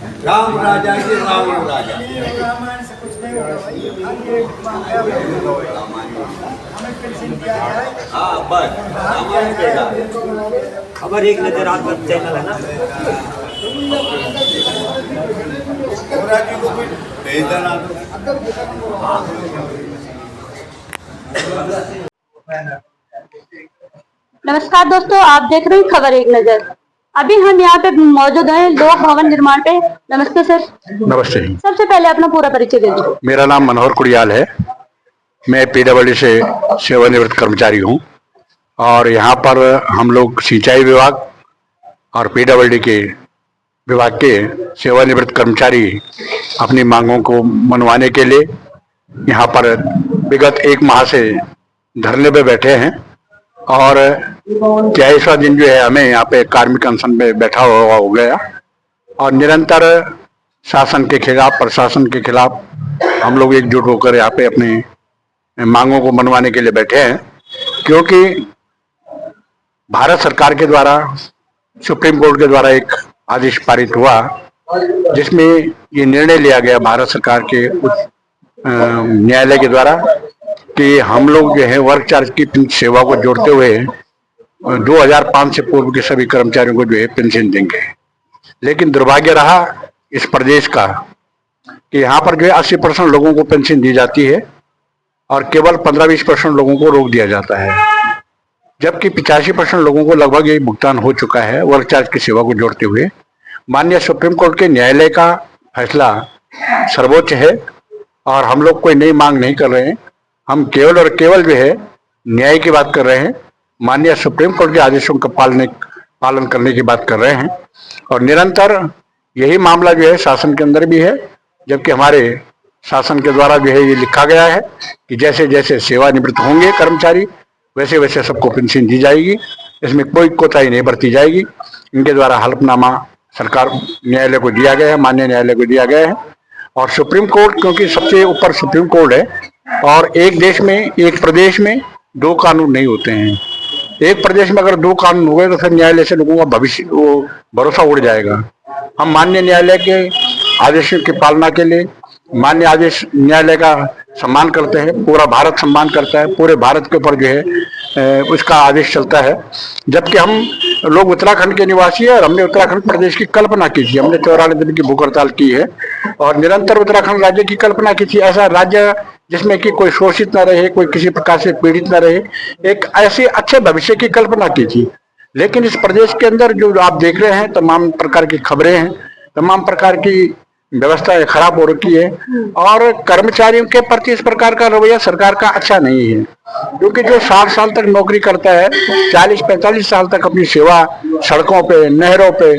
राम राजा की रावण राजा। रामायण से कुछ नहीं होगा भाई। आगे हमें पेंशन दिया जाए। हाँ बस रामायण देगा। खबर एक नजर आज तक चैनल है ना। पूरा जी को भी भेज देना। नमस्कार दोस्तों, आप देख रहे हैं खबर एक नजर। अभी हम यहाँ पे मौजूद हैं लोक भवन निर्माण पे। नमस्ते सर। नमस्ते। सबसे पहले अपना पूरा परिचय दे दीजिए। मेरा नाम मनोहर कुड़ियाल है। मैं पीडब्ल्यूडी से सेवानिवृत्त कर्मचारी हूँ और यहाँ पर हम लोग सिंचाई विभाग और पीडब्ल्यूडी के विभाग के सेवानिवृत्त कर्मचारी अपनी मांगों को मनवाने के लिए यहाँ पर विगत एक माह से धरने पे बैठे हैं और 23वां दिन जो है हमें यहाँ पे कार्मिक अनशन में बैठा हुआ हो गया और निरंतर शासन के खिलाफ, प्रशासन के खिलाफ हम लोग एकजुट होकर यहाँ पे अपनी मांगों को मनवाने के लिए बैठे हैं, क्योंकि भारत सरकार के द्वारा, सुप्रीम कोर्ट के द्वारा एक आदेश पारित हुआ जिसमें ये निर्णय लिया गया भारत सरकार के उच्च न्यायालय के द्वारा कि हम लोग जो है वर्क चार्ज की सेवा को जोड़ते हुए 2005 से पूर्व के सभी कर्मचारियों को जो है पेंशन देंगे। लेकिन दुर्भाग्य रहा इस प्रदेश का कि यहाँ पर जो है 80% लोगों को पेंशन दी जाती है और केवल 15-20% लोगों को रोक दिया जाता है, जबकि 85% लोगों को लगभग यही भुगतान हो चुका है वर्क चार्ज की सेवा को जोड़ते हुए। माननीय सुप्रीम कोर्ट के न्यायालय का फैसला सर्वोच्च है और हम लोग कोई नई मांग नहीं कर रहे हैं। हम केवल और केवल जो है न्याय की बात कर रहे हैं, माननीय सुप्रीम कोर्ट के आदेशों का पालन करने की बात कर रहे हैं और निरंतर यही मामला जो है शासन के अंदर भी है, जबकि हमारे शासन के द्वारा जो है ये लिखा गया है कि जैसे जैसे सेवानिवृत्त होंगे कर्मचारी वैसे वैसे सबको पेंशन दी जाएगी, इसमें कोई कोताही नहीं बरती जाएगी। इनके द्वारा हलफनामा सरकार न्यायालय को दिया गया है, माननीय न्यायालय को दिया गया है और सुप्रीम कोर्ट, क्योंकि सबसे ऊपर सुप्रीम कोर्ट है और एक देश में, एक प्रदेश में दो कानून नहीं होते हैं। एक प्रदेश में अगर दो कानून हो गए तो फिर न्यायालय से लोगों का भविष्य भरोसा उड़ जाएगा। हम माननीय न्यायालय के आदेशों की पालना के लिए मान्य आदेश न्यायालय का सम्मान करते हैं, पूरा भारत सम्मान करता है, पूरे भारत के ऊपर जो है उसका आदेश चलता है। जबकि हम लोग उत्तराखंड के निवासी है और हमने उत्तराखंड प्रदेश की कल्पना की थी, हमने 94 दिन की भूख हड़ताल की है और निरंतर उत्तराखंड राज्य की कल्पना की थी, ऐसा राज्य जिसमें कि कोई शोषित न रहे, कोई किसी प्रकार से पीड़ित न रहे, एक ऐसे अच्छे भविष्य की कल्पना की थी। लेकिन इस प्रदेश के अंदर जो आप देख रहे हैं तमाम प्रकार की खबरें हैं, तमाम प्रकार की व्यवस्था खराब हो रखी है और कर्मचारियों के प्रति इस प्रकार का रवैया सरकार का अच्छा नहीं है, क्योंकि जो 60 साल तक नौकरी करता है, 40-45 साल तक अपनी सेवा सड़कों पे, नहरों पे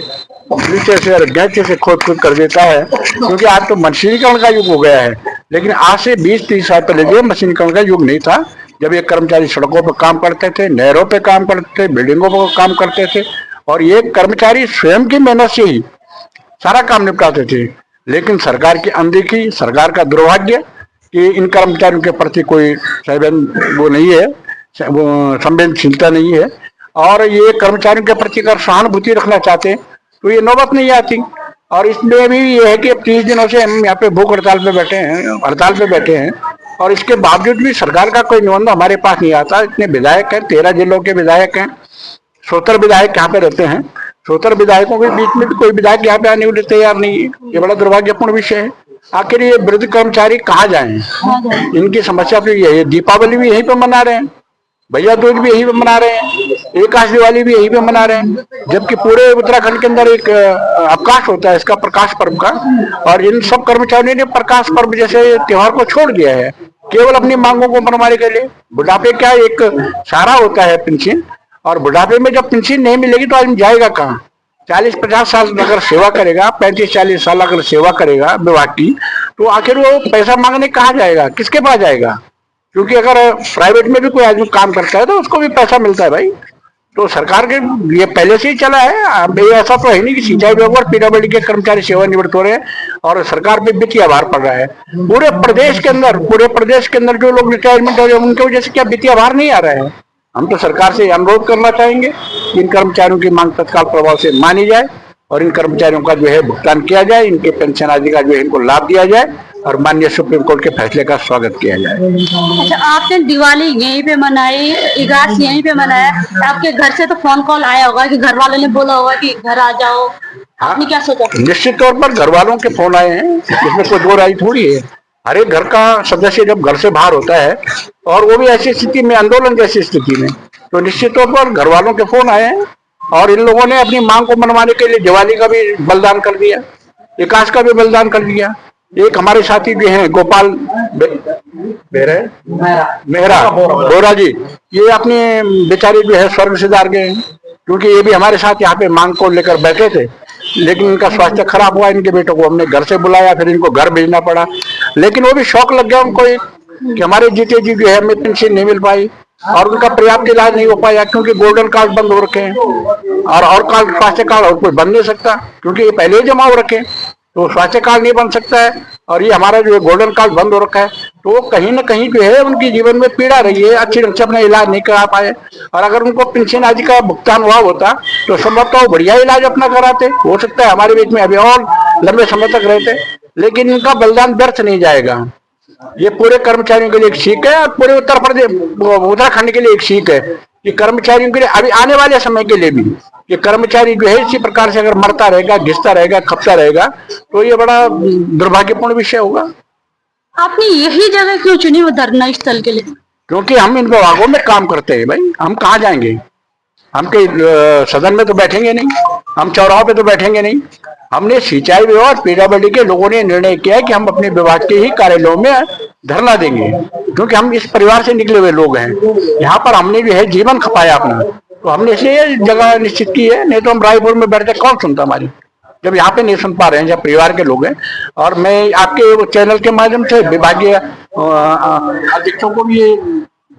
नीचे से और गैचे से खोद कर देता है, क्योंकि आज तो मशीनीकरण का युग हो गया है। लेकिन आज से 20-30 साल पहले जो मशीनीकरण का युग नहीं था, जब ये कर्मचारी सड़कों पर काम करते थे, नहरों पे काम करते थे, बिल्डिंगों पर काम करते थे और ये कर्मचारी स्वयं की मेहनत से ही सारा काम निपटाते थे। लेकिन सरकार की अनदेखी, सरकार का दुर्भाग्य कि इन कर्मचारियों के प्रति कोई वो नहीं है, वो संवेदनशीलता नहीं है और ये कर्मचारियों के प्रति अगर सहानुभूति रखना चाहते तो ये नौबत नहीं आती। और इसमें भी ये है कि अब 30 दिनों से हम यहाँ पे भूख हड़ताल पे बैठे हैं, हड़ताल पे बैठे हैं और इसके बावजूद भी सरकार का कोई निबंध हमारे पास नहीं आता। इतने विधायक हैं, 13 जिलों के विधायक हैं, 70 विधायक यहाँ पे रहते हैं, 70 विधायकों के बीच में भी कोई विधायक यहाँ पे आने के लिए तैयार नहीं है। ये बड़ा दुर्भाग्यपूर्ण विषय है। आखिर ये वृद्ध कर्मचारी कहाँ जाएं? इनकी समस्या तो यही है। दीपावली भी यहीं पे मना रहे हैं, भैया दूज भी यहीं पे मना रहे हैं, एकादश दिवाली भी यहीं पे मना रहे हैं, जबकि पूरे उत्तराखंड के अंदर एक अवकाश होता है इसका, प्रकाश पर्व का, और इन सब कर्मचारियों ने प्रकाश पर्व जैसे त्योहार को छोड़ दिया है केवल अपनी मांगों को मनवाने के लिए। बुढ़ापे क्या एक सहारा होता है पेंशन, और बुढ़ापे में जब पेंशन नहीं मिलेगी तो आदमी जाएगा कहाँ? 40-50 साल अगर सेवा करेगा, 35-40 साल अगर सेवा करेगा विभाग की, तो आखिर वो पैसा मांगने कहाँ जाएगा, किसके पास जाएगा? क्योंकि अगर प्राइवेट में भी कोई आदमी काम करता है तो उसको भी पैसा मिलता है भाई। तो सरकार के ये पहले से ही चला है, ऐसा तो है नहीं कि सिंचाई विभाग और पीडब्ल्यूडी के कर्मचारी सेवानिवृत्त हो रहे हैं और सरकार पे वित्तीय भार पड़ रहा है। पूरे प्रदेश के अंदर जो लोग रिटायरमेंट हो रहे हैं उनकी वजह से क्या वित्तीय भार नहीं आ रहा है? हम तो सरकार से अनुरोध करना चाहेंगे कि इन कर्मचारियों की मांग तत्काल प्रभाव से मानी जाए और इन कर्मचारियों का जो है भुगतान किया जाए, इनके पेंशन आदि का जो है इनको लाभ दिया जाए और माननीय सुप्रीम कोर्ट के फैसले का स्वागत किया जाए। अच्छा, आपने दिवाली यहीं पे मनाई, इगास यहीं पे मनाया, आपके घर से तो फोन कॉल आया होगा कि घर वालों ने बोला होगा कि घर आ जाओ, आपने क्या सोचा? निश्चित तौर पर घर वालों के फोन आए हैं, इसमें कोई दो राय थोड़ी है। हर एक घर का सदस्य जब घर से बाहर होता है और वो भी ऐसी स्थिति में, आंदोलन जैसी स्थिति में, तो निश्चित तौर पर घर वालों के फोन आए हैं और इन लोगों ने अपनी मांग को मनवाने के लिए दिवाली का भी बलिदान कर दिया, विकास का भी बलिदान कर दिया। एक हमारे साथी भी हैं गोपाल मेहरा बोरा जी, ये अपने बेचारे जो है स्वर्ग सिधार गए हैं, क्योंकि ये भी हमारे साथ यहाँ पे मांग को लेकर बैठे थे, लेकिन इनका स्वास्थ्य खराब हुआ। इनके बेटों को हमने घर से बुलाया, फिर इनको घर भेजना पड़ा, लेकिन वो भी शौक लग गया उनको कि हमारे जीते जी जो है हमें पेंशन नहीं मिल पाई और उनका पर्याप्त इलाज नहीं हो पाया, क्योंकि गोल्डन कार्ड बंद हो रखे हैं और कार्ड, स्वास्थ्य कार्ड और कोई बन नहीं सकता, क्योंकि ये पहले ही जमा हो रखे हैं, तो स्वास्थ्य कार्ड नहीं बन सकता है और ये हमारा जो है गोल्डन कार्ड बंद हो रखा है, तो कहीं ना कहीं जो है उनकी जीवन में पीड़ा रही है, अच्छी ढंग से अपना इलाज नहीं करा पाए। और अगर उनको पेंशन आदि का भुगतान हुआ होता तो संभवतः वो बढ़िया इलाज अपना कराते, हो सकता है हमारे बीच में अभी और लंबे समय तक रहते, लेकिन इनका बलिदान व्यर्थ नहीं जाएगा। ये पूरे कर्मचारियों के लिए एक सीख है और पूरे उत्तराखंड के लिए एक सीख है कि कर्मचारियों के लिए अभी आने वाले समय के लिए भी ये कर्मचारी जो है इसी प्रकार से अगर मरता रहेगा, घिसता रहेगा, खपता रहेगा, तो ये बड़ा दुर्भाग्यपूर्ण विषय होगा। आपने यही जगह क्यों चुनी वो धरना स्थल के लिए? क्योंकि हम इन विभागों में काम करते हैं भाई, हम कहाँ जाएंगे, हम के सदन में तो बैठेंगे नहीं, हम चौराहों पे तो बैठेंगे नहीं। हमने सिंचाई विभाग और पीडब्ल्यूडी के लोगों ने निर्णय किया है कि हम अपने विभाग के ही कार्यालयों में धरना देंगे, क्योंकि हम इस परिवार से निकले हुए लोग हैं, यहाँ पर हमने जो है जीवन खपाया अपना, तो हमने इसलिए जगह निश्चित की है, नहीं तो हम रायपुर में बैठते कौन सुनता हमारी, जब यहाँ पे नहीं सुन पा रहे हैं, जब परिवार के लोग हैं। और मैं आपके चैनल के माध्यम से विभागीय अध्यक्षों को भी ये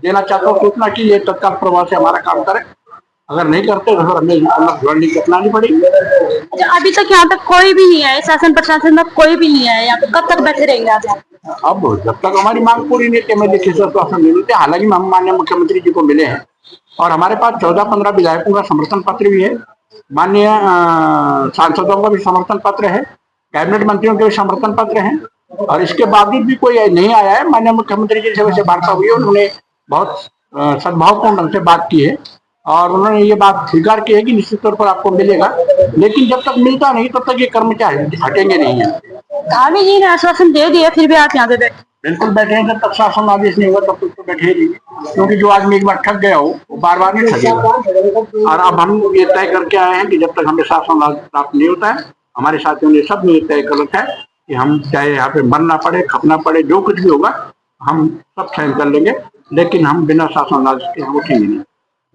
देना चाहता हूँ सूचना की ये तत्काल प्रभाव से हमारा काम करें, अगर नहीं करते तो फिर हमें रणनीति अपनानी पड़ेगी। अच्छा, अभी तक यहाँ पे कोई भी नहीं आया, शासन प्रशासन में कोई भी नहीं आया यहाँ पे, कब तक बैठे रहेंगे आप यहाँ? अब जब तक हमारी मांग पूरी नहीं होती हमें लिखित आश्वासन नहीं मिलते। हालांकि हम माननीय मुख्यमंत्री जी को मिले हैं और हमारे पास 14-15 विधायकों का समर्थन पत्र भी है, माननीय सांसदों का भी समर्थन पत्र है, कैबिनेट मंत्रियों के भी समर्थन पत्र हैं, और इसके बावजूद भी कोई नहीं आया है। माननीय मुख्यमंत्री जी से वैसे वार्ता हुई है, उन्होंने बहुत सद्भावपूर्ण ढंग से बात की है और उन्होंने ये बात स्वीकार की है कि निश्चित तौर पर आपको मिलेगा, लेकिन जब तक मिलता नहीं तब तक ये कर्मचारी हटेंगे नहीं है। धामी जी ने आश्वासन दे दिया, फिर भी आप यहाँ पे बैठे? बिल्कुल बैठेंगे, जब तक शासन आदेश नहीं होगा तब तक तो बैठे ही, क्योंकि जो आदमी एक बार ठग गया हो वो बार बार नहीं ठगेगा। और अब हम ये तय करके आए हैं कि जब तक हमें शासन आदेश प्राप्त नहीं होता है, हमारे साथियों ने सब ने तय कर रखा है कि हम चाहे यहाँ पे मरना पड़े, खपना पड़े, जो कुछ भी होगा हम सब सहन कर लेंगे, लेकिन हम बिना शासन आदेश के हम उठेंगे नहीं।